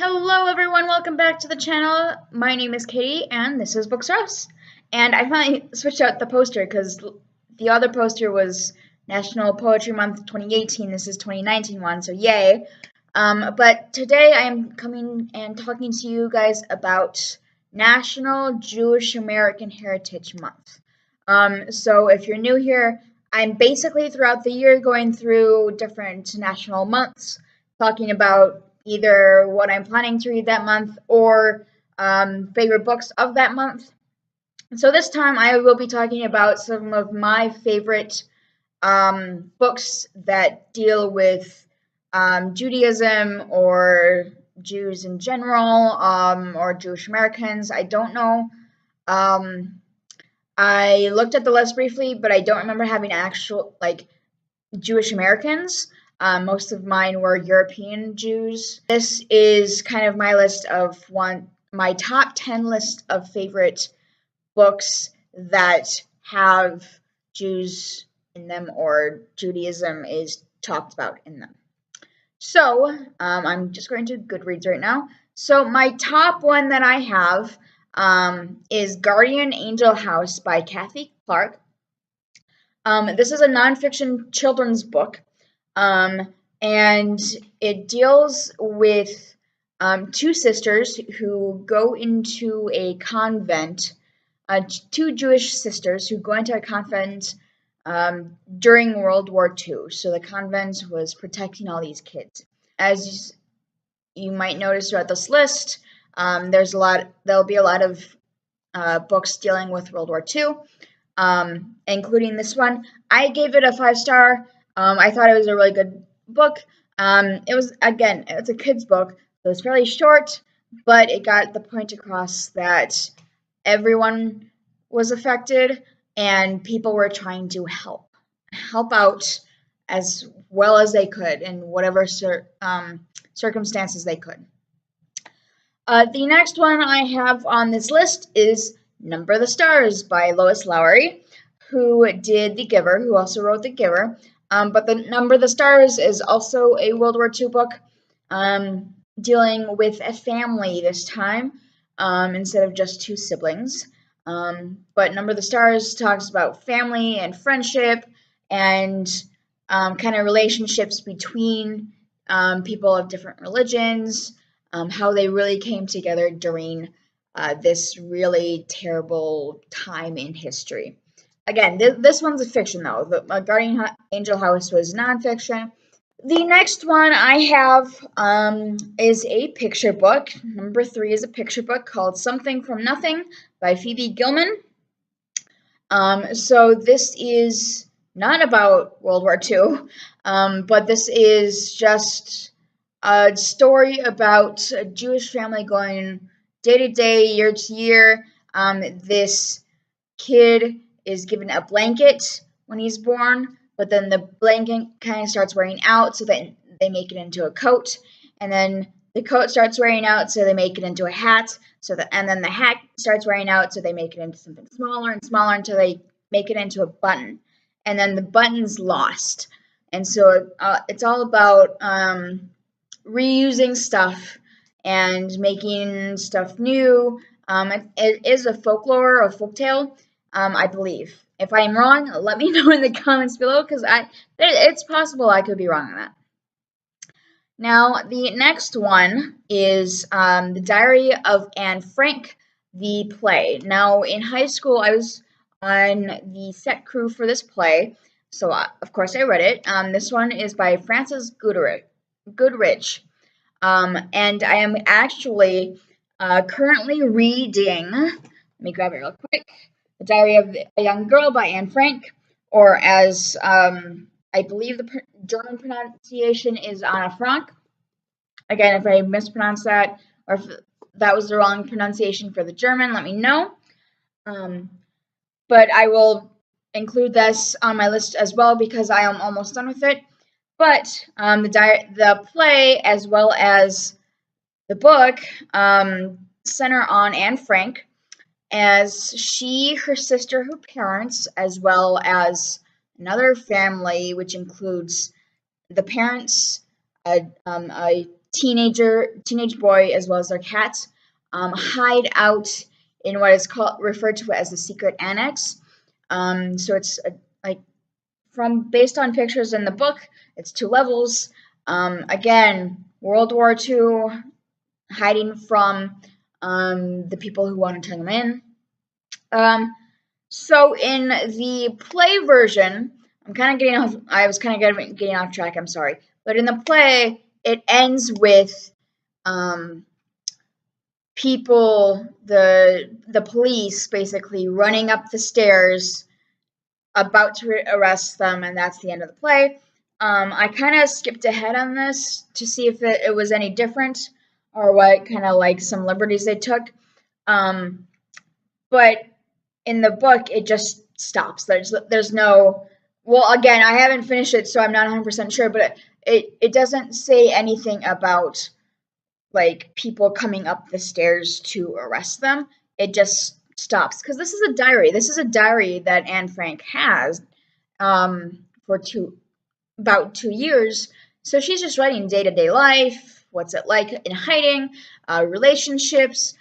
Hello everyone, welcome back to the channel. My name is Katie and this is Books Rouse. And I finally switched out the poster because the other poster was National Poetry Month 2018. This is 2019 one, so yay. But today I am coming and talking to you guys about National Jewish American Heritage Month. So if you're new here, I'm basically throughout the year going through different national months, talking about either what I'm planning to read that month or favorite books of that month. So this time I will be talking about some of my favorite books that deal with Judaism or Jews in general, or Jewish Americans. I don't know. I looked at the list briefly, but I don't remember having actual Jewish Americans. Most of mine were European Jews. This is kind of my list of my top 10 list of favorite books that have Jews in them or Judaism is talked about in them. So I'm just going to Goodreads right now. So my top one that I have is Guardian Angel House by Kathy Clark. This is a nonfiction children's book. And it deals with two sisters who go into a convent, two Jewish sisters who go into a convent during World War II. So the convent was protecting all these kids. As you might notice throughout this list, there'll be a lot of books dealing with World War II, including this one. I gave it a 5-star. I thought it was a really good book. It's a kid's book, so it's fairly short, but it got the point across that everyone was affected and people were trying to help out as well as they could in whatever circumstances they could. The next one I have on this list is Number the Stars by Lois Lowry, who did The Giver, who also wrote The Giver. But the Number the Stars is also a World War II book, dealing with a family this time, instead of just two siblings. But Number the Stars talks about family and friendship and kind of relationships between people of different religions, how they really came together during this really terrible time in history. Again, this one's a fiction, though. The Guardian Angel House was nonfiction. The next one I have is a picture book. Number 3 is a picture book called Something from Nothing by Phoebe Gilman. So this is not about World War II, but this is just a story about a Jewish family going day to day, year to year. This kid is given a blanket when he's born, but then the blanket kind of starts wearing out, so that they make it into a coat, and then the coat starts wearing out, so they make it into a hat, and then the hat starts wearing out, so they make it into something smaller and smaller until they make it into a button, and then the button's lost. And so it's all about reusing stuff and making stuff new. It is a folklore or folktale, I believe. If I'm wrong, let me know in the comments below, because it's possible I could be wrong on that. Now, the next one is The Diary of Anne Frank, the play. Now, in high school, I was on the set crew for this play, so of course I read it. This one is by Frances Goodrich. And I am actually currently reading, let me grab it real quick, The Diary of a Young Girl by Anne Frank, or as I believe the German pronunciation is Anne Frank. Again, if I mispronounce that, or if that was the wrong pronunciation for the German, let me know. But I will include this on my list as well because I am almost done with it. But the play, as well as the book, center on Anne Frank, as she, her sister, her parents, as well as another family, which includes the parents, a teenage boy as well as their cat hide out in what is referred to as the secret annex. So it's like from based on pictures in the book, it's 2 levels. Again, World War II, hiding from the people who want to turn them in. So in the play version, I was kind of getting off track. I'm sorry, but in the play, it ends with people, the police, basically running up the stairs, about to arrest them, and that's the end of the play. I kind of skipped ahead on this to see if it was any different or what kind of like some liberties they took. But in the book, it just stops. There's no. Well, again, I haven't finished it, so I'm not 100% sure. But it doesn't say anything about like people coming up the stairs to arrest them. It just stops because this is a diary. This is a diary that Anne Frank has for about 2 years. So she's just writing day-to-day life, what's it like in hiding, relationships,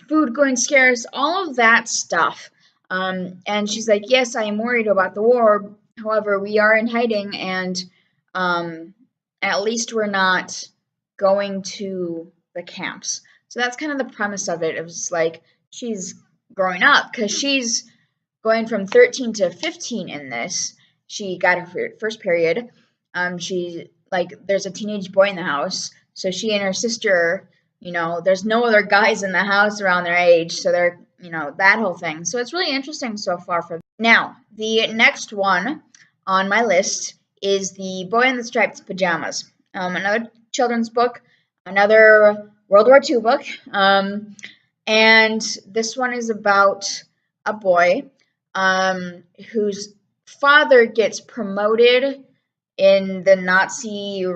food going scarce, all of that stuff. And she's like, yes, I am worried about the war. However, we are in hiding, and at least we're not going to the camps. So that's kind of the premise of it. It was like she's growing up because she's going from 13 to 15 in this. She got her first period. She like there's a teenage boy in the house, so she and her sister, there's no other guys in the house around their age, so they're that whole thing. So it's really interesting so far. For now, the next one on my list is The Boy in the Striped Pajamas, another children's book, another World War II book, and this one is about a boy whose father gets promoted in the Nazi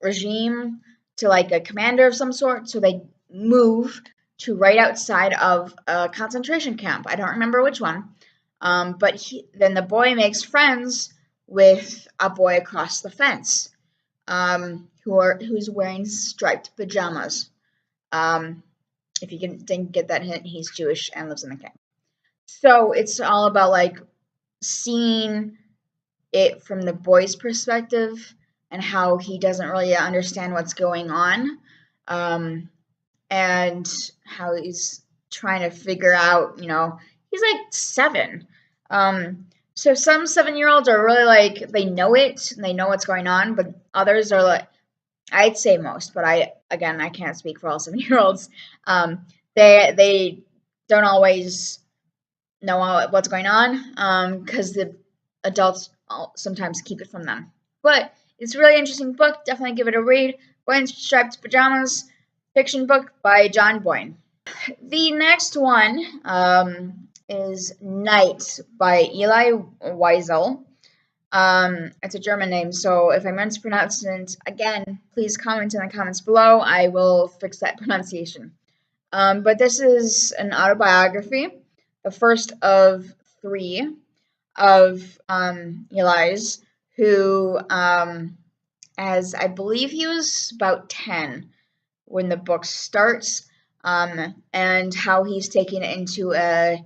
regime to like a commander of some sort, so they move to right outside of a concentration camp. I don't remember which one, but then the boy makes friends with a boy across the fence who's wearing striped pajamas. If you didn't get that hint, he's Jewish and lives in the camp. So it's all about like seeing it from the boy's perspective and how he doesn't really understand what's going on, and how he's trying to figure out, he's like 7. So some 7-year-olds are really like, they know it and they know what's going on, but others are like, I'd say most, but I can't speak for all 7-year-olds. They don't always know what's going on, because the adults sometimes keep it from them. But it's a really interesting book. Definitely give it a read. Boy in Striped Pajamas, fiction book by John Boyne. The next one is Night by Eli Wiesel. It's a German name, so if I mispronounce it again, please comment in the comments below. I will fix that pronunciation. But this is an autobiography, the first of 3 of Eli's, who, as I believe he was about 10 when the book starts, and how he's taken into a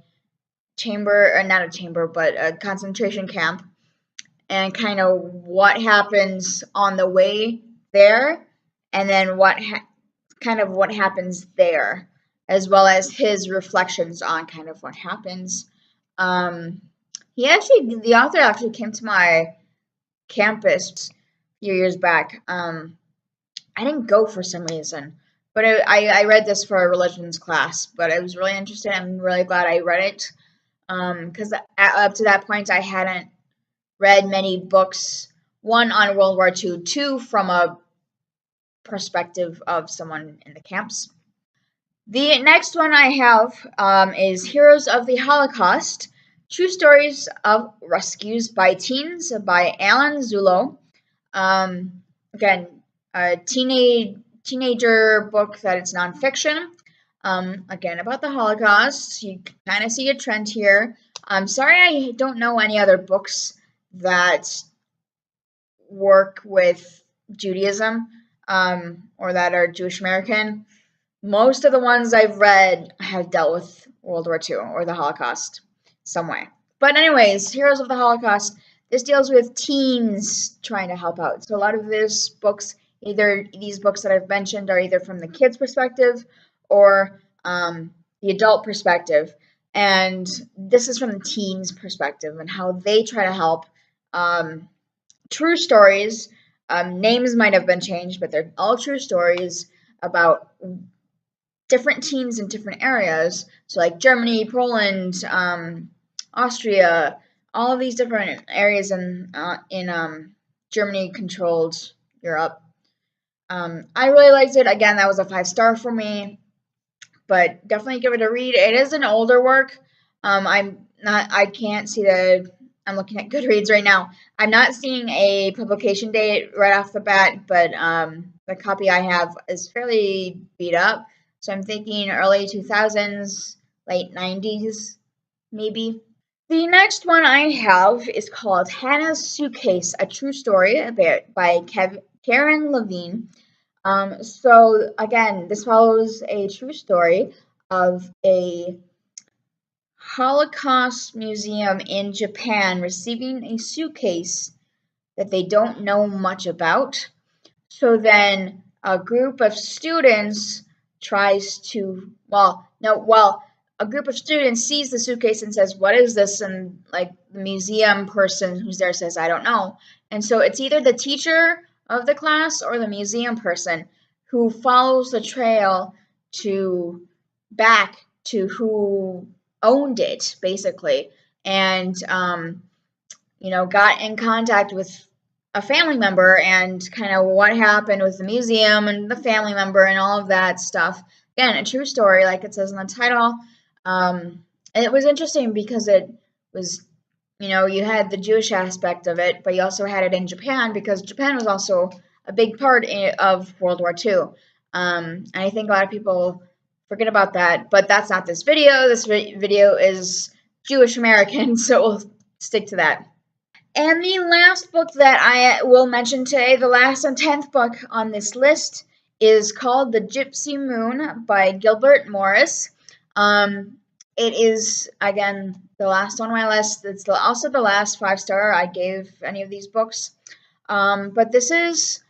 chamber, or not a chamber, but a concentration camp, and kind of what happens on the way there, and then what happens there, as well as his reflections on kind of what happens. The author actually came to my campus a few years back. I didn't go for some reason, but I read this for a religions class, but I was really interested. I'm really glad I read it, because up to that point I hadn't read many books, one on World War II, 2 from a perspective of someone in the camps. The next one I have is Heroes of the Holocaust, True Stories of Rescues by Teens by Alan Zulo. Again, a teenager book that it's nonfiction. Again, about the Holocaust. You kind of see a trend here. I'm sorry I don't know any other books that work with Judaism. or that are Jewish American. Most of the ones I've read have dealt with World War II or the Holocaust some way. But anyways, Heroes of the Holocaust, this deals with teens trying to help out. So a lot of these books, these books that I've mentioned, are either from the kids' perspective or the adult perspective. And this is from the teens' perspective and how they try to help. True stories. Names might have been changed, but they're all true stories about different teams in different areas. So like Germany, Poland, Austria, all of these different areas in Germany-controlled Europe. I really liked it. Again, that was a 5-star for me, but definitely give it a read. It is an older work. I can't see I'm looking at Goodreads right now. I'm not seeing a publication date right off the bat, but the copy I have is fairly beat up. So I'm thinking early 2000s, late 90s, maybe. The next one I have is called Hannah's Suitcase, a true story by Karen Levine. So again, this follows a true story of a Holocaust museum in Japan receiving a suitcase that they don't know much about. So then a group of students tries to, a group of students sees the suitcase and says, "What is this?" And like the museum person who's there says, "I don't know." And so it's either the teacher of the class or the museum person who follows the trail back to who owned it, basically, and got in contact with a family member and kind of what happened with the museum and the family member and all of that stuff. Again, a true story, like it says in the title. And it was interesting because it was, you had the Jewish aspect of it, but you also had it in Japan because Japan was also a big part of World War II. And I think a lot of people forget about that, but that's not this video. This video is Jewish American, so we'll stick to that. And the last book that I will mention today, the last and 10th book on this list, is called The Gypsy Moon by Gilbert Morris. It is, again, the last on my list. It's also the last 5-star I gave any of these books. But this is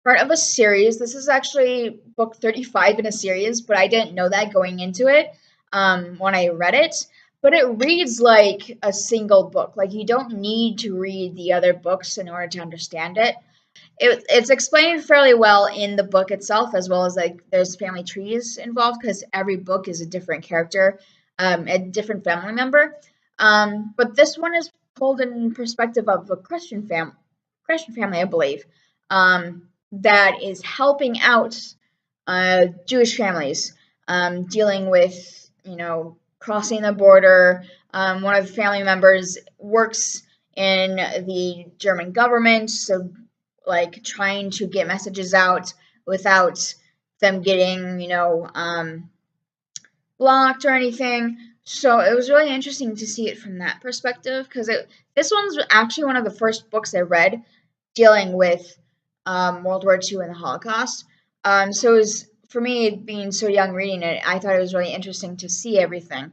part of a series. This is actually book 35 in a series, but I didn't know that going into it when I read it. But it reads like a single book. Like, you don't need to read the other books in order to understand it. It's explained fairly well in the book itself, as well as like there's family trees involved because every book is a different character, a different family member. But this one is told in perspective of a Christian family, I believe, that is helping out Jewish families dealing with, crossing the border. One of the family members works in the German government, so like trying to get messages out without them getting, blocked or anything. So it was really interesting to see it from that perspective because this one's actually one of the first books I read dealing with World War II and the Holocaust. So it was, for me, being so young reading it, I thought it was really interesting to see everything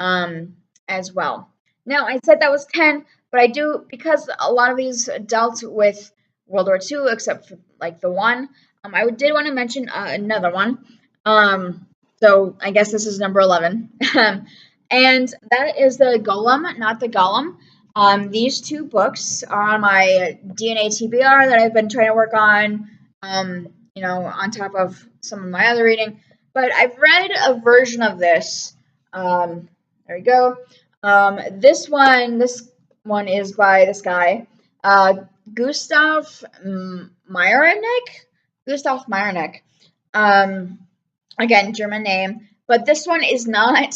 as well. Now, I said that was 10, but I do, because a lot of these dealt with World War II, except for like the one, I did want to mention another one. So I guess this is number 11. And that is the Golem, not the Gollum. These two books are on my DNA TBR that I've been trying to work on, on top of some of my other reading. But I've read a version of this. There we go. This one is by this guy, Gustav Meyerneck. Gustav Meyerneck. Again, German name. But this one is not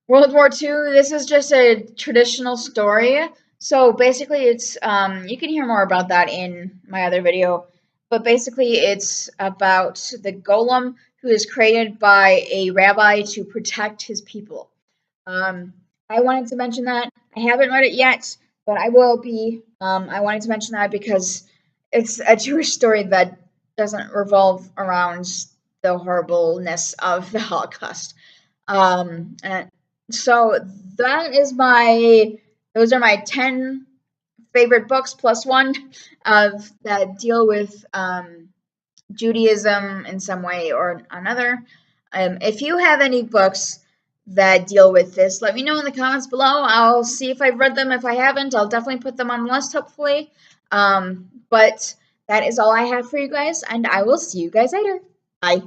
World War II. This is just a traditional story. So basically it's, you can hear more about that in my other video. But basically it's about the golem who is created by a rabbi to protect his people. I wanted to mention that. I haven't read it yet, but I will be. I wanted to mention that because it's a Jewish story that doesn't revolve around the horribleness of the Holocaust. And so that is those are my 10 favorite books plus one that deal with Judaism in some way or another. If you have any books that deal with this, let me know in the comments below. I'll see if I've read them. If I haven't, I'll definitely put them on the list, hopefully. But that is all I have for you guys, and I will see you guys later. Bye.